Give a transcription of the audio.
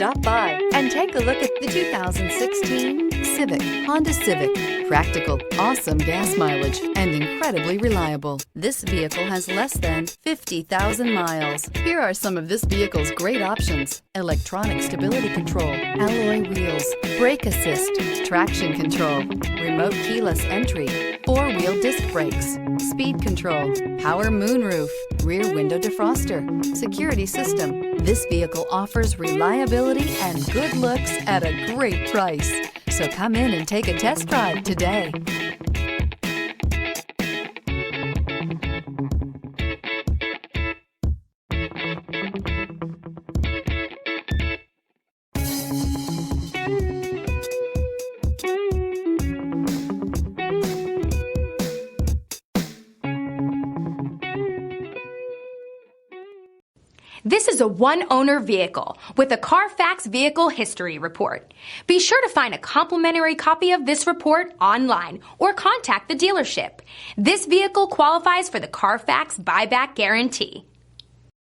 Stop by and take a look at the 2016 Civic, Honda Civic. Practical, awesome gas mileage, and incredibly reliable. This vehicle has less than 50,000 miles. Here are some of this vehicle's great options: electronic stability control, alloy wheels, brake assist, traction control, remote keyless entry, 4-wheel disc brakes, speed control, power moonroof, rear window defroster, security system. This vehicle offers reliability and good looks at a great price. So come in and take a test drive today. This is a one-owner vehicle with a Carfax Vehicle History Report. Be sure to find a complimentary copy of this report online or contact the dealership. This vehicle qualifies for the Carfax Buyback Guarantee.